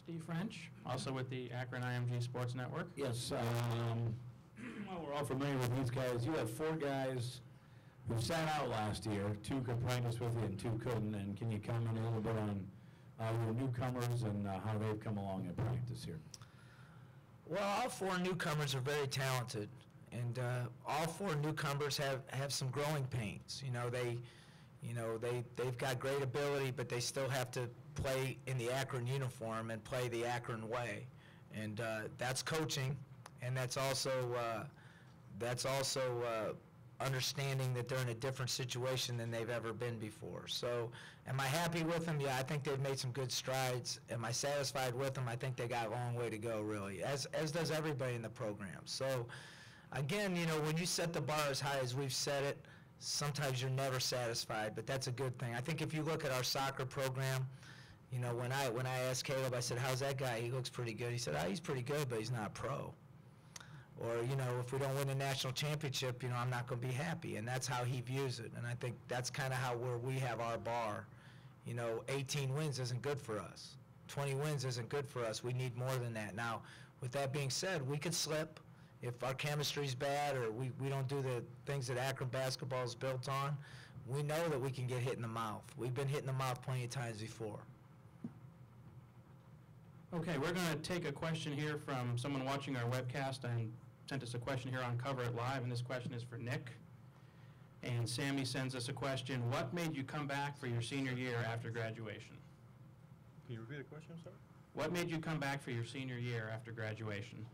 Steve French, also with the Akron IMG Sports Network. Yes, well, we're all familiar with these guys. You have 4 guys who sat out last year. 2 could practice with you and 2 couldn't. And can you comment a little bit on your newcomers and how they've come along in practice here? Well, all 4 newcomers are very talented, and all 4 newcomers have some growing pains. They've got great ability, but they still have to play in the Akron uniform and play the Akron way, and that's coaching, and that's also understanding that they're in a different situation than they've ever been before. So, am I happy with them? Yeah, I think they've made some good strides. Am I satisfied with them? I think they got a long way to go, really, as does everybody in the program. So, again, when you set the bar as high as we've set it, sometimes you're never satisfied, but that's a good thing. I think if you look at our soccer program, when I asked Caleb, I said, "How's that guy? He looks pretty good." He said, "He's pretty good, but he's not pro." Or, if we don't win a national championship, I'm not going to be happy. And that's how he views it. And I think that's kind of where we have our bar. 18 wins isn't good for us. 20 wins isn't good for us. We need more than that. Now, with that being said, we could slip if our chemistry's bad or we don't do the things that Akron basketball is built on. We know that we can get hit in the mouth. We've been hit in the mouth plenty of times before. Okay, we're going to take a question here from someone watching our webcast and sent us a question here on Cover It Live, and this question is for Nick. And Sammy sends us a question: what made you come back for your senior year after graduation? Can you repeat the question, I'm sorry? What made you come back for your senior year after graduation?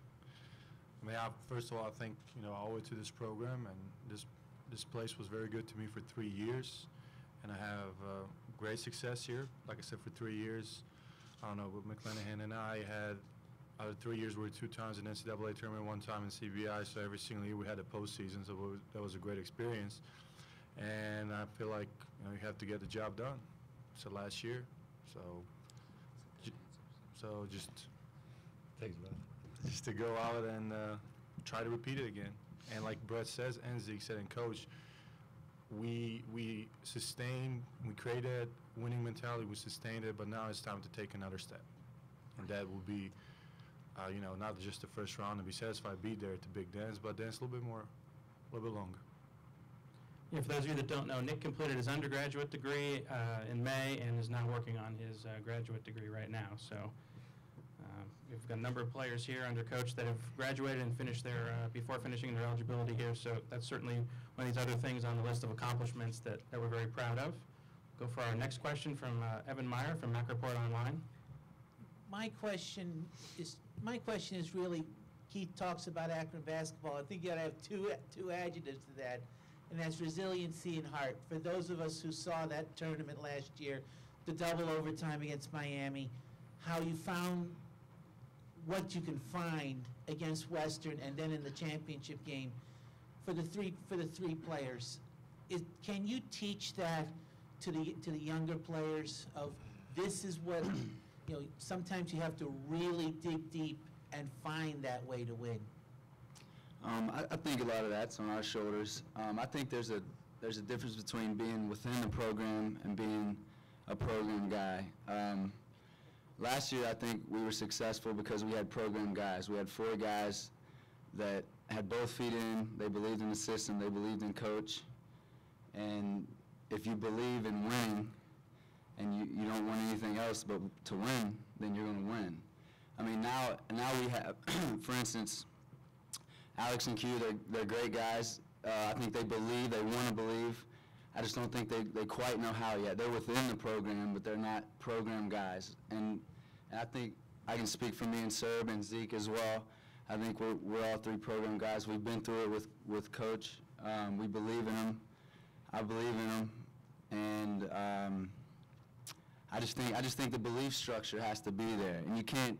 First of all, I think, I owe it to this program, and this place was very good to me for 3 years, and I have great success here. Like I said, for 3 years, I don't know, with McClanahan and I had, out of 3 years, we were 2 times in NCAA tournament, 1 time in CBI, so every single year we had a postseason, so that was a great experience. And I feel like, you have to get the job done. So last year, so just to go out and try to repeat it again. And like Brett says, and Zeke said, and Coach, we created winning mentality, we sustained it, but now it's time to take another step. And that will be, not just the first round and be satisfied, be there at the big dance, but dance a little bit longer. Yeah, for those of you that don't know, Nick completed his undergraduate degree in May and is now working on his graduate degree right now. So we've got a number of players here under coach that have graduated and finished their before finishing their eligibility here. So that's certainly one of these other things on the list of accomplishments that we're very proud of. Go for our next question from Evan Meyer from Mac Report Online. My question is really, Keith talks about Akron basketball. I think you got to have two adjectives to that, and that's resiliency and heart. For those of us who saw that tournament last year, the double overtime against Miami, how you found what you can find against Western and then in the championship game for the three players. Can you teach that to the younger players of this is what, sometimes you have to really dig deep and find that way to win? I think a lot of that's on our shoulders. I think there's a difference between being within the program and being a program guy. Last year, I think we were successful because we had program guys. We had 4 guys that had both feet in. They believed in the system. They believed in coach. And if you believe in winning and you don't want anything else but to win, then you're going to win. I mean, now we have, for instance, Alex and Q, they're great guys. I think they believe, they want to believe. I just don't think they quite know how yet. They're within the program, but they're not program guys. And I think I can speak for me and Serb and Zeke as well. I think we're all 3 program guys. We've been through it with Coach. We believe in him. I believe in him. And I just think the belief structure has to be there. And you can't.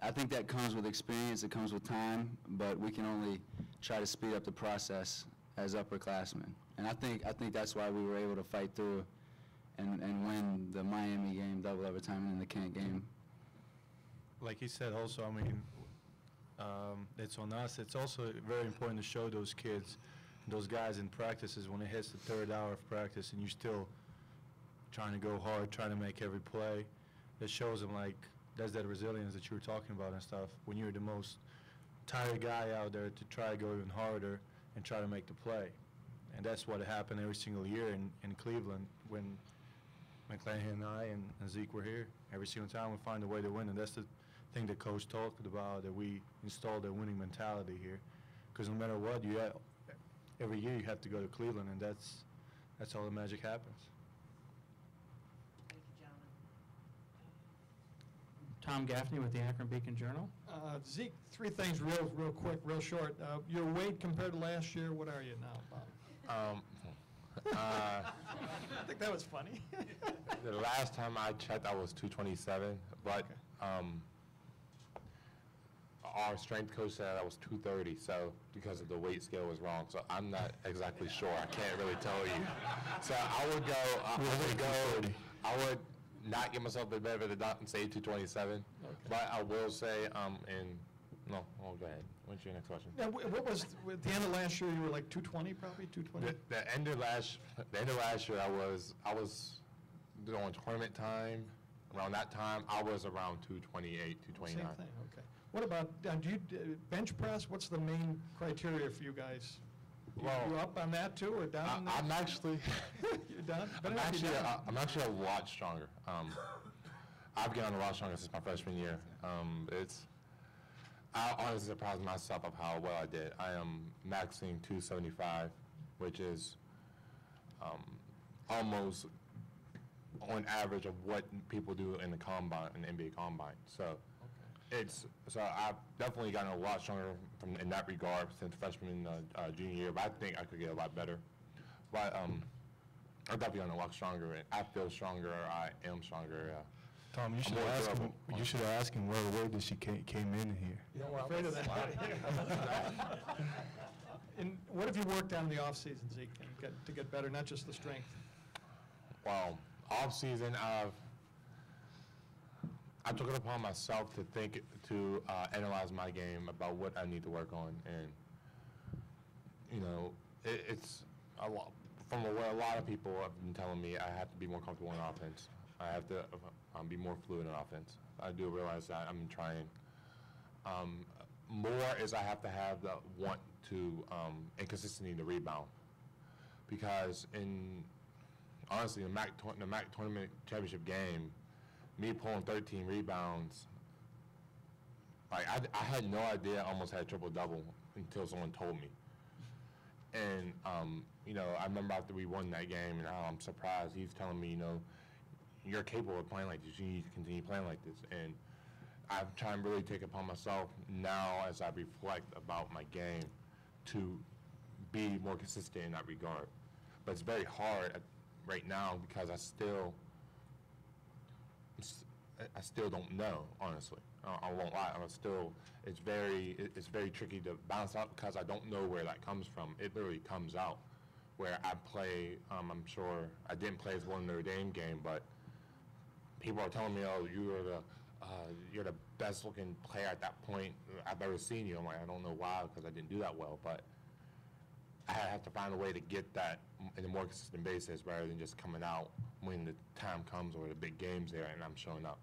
I think that comes with experience. It comes with time. But we can only try to speed up the process as upperclassmen. And I think that's why we were able to fight through and win the Miami game, double overtime, and the Kent game. Like he said also, I mean, it's on us. It's also very important to show those kids, those guys in practices when it hits the 3rd hour of practice and you're still trying to go hard, trying to make every play. It shows them, like, that's that resilience that you were talking about and stuff. When you're the most tired guy out there to try to go even harder and try to make the play. And that's what happened every single year in Cleveland when McClanahan and I and Zeke were here. Every single time we find a way to win, and that's the thing that Coach talked about, that we installed a winning mentality here. Because no matter what, every year you have to go to Cleveland, and that's how the magic happens. Thank you, gentlemen. Tom Gaffney with the Akron Beacon Journal. Zeke, three things real quick, real short. Your weight compared to last year, what are you now, Bob? I think that was funny. The last time I checked, I was 227, but our strength coach said I was 230, so because of the weight scale was wrong, so I'm not exactly sure. I can't really tell you. So I would not give myself the benefit of the doubt and say 227, but I will say go ahead. What's your next question? Yeah, what was, at the end of last year, you were like 220 probably, 220? The end of last year, I was doing tournament time. Around that time, I was around 228, 229. Same thing, okay. What about, do you bench press? What's the main criteria for you guys? You up on that too, or down on that? I'm actually, You're done? I'm actually a lot stronger. I've gotten a lot stronger since my freshman year. I honestly surprised myself of how well I did. I am maxing 275, which is almost on average of what people do in the combine, in the NBA combine. So I've definitely gotten a lot stronger in that regard since freshman and junior year, but I think I could get a lot better. But I've definitely gotten a lot stronger, and I feel stronger, I am stronger. Tom, you should have asked him where the word that she came in here. Yeah, well, afraid of that. And what have you worked on in the off-season, Zeke, to get better, not just the strength? Well, off season, I took it upon myself to analyze my game about what I need to work on, and it's a lot. From what a lot of people have been telling me, I have to be more comfortable in offense. I have to be more fluid in offense. I do realize that I'm trying. More is I have to have the want to and consistency to rebound, because honestly, the MAC tournament championship game, me pulling 13 rebounds, like I had no idea I almost had a triple-double until someone told me. And I remember after we won that game, and I'm surprised. He's telling me, you're capable of playing like this. You need to continue playing like this. And I'm trying to really take it upon myself now as I reflect about my game to be more consistent in that regard. But it's very hard right now because I still don't know, honestly. I won't lie. It's very tricky to balance out because I don't know where that comes from. It literally comes out where I play. I'm sure I didn't play as well in the Notre Dame game, but people are telling me, "Oh, you're the best looking player at that point I've ever seen you." I'm like, I don't know why, because I didn't do that well, but I have to find a way to get that in a more consistent basis rather than just coming out when the time comes or the big game's there and I'm showing up.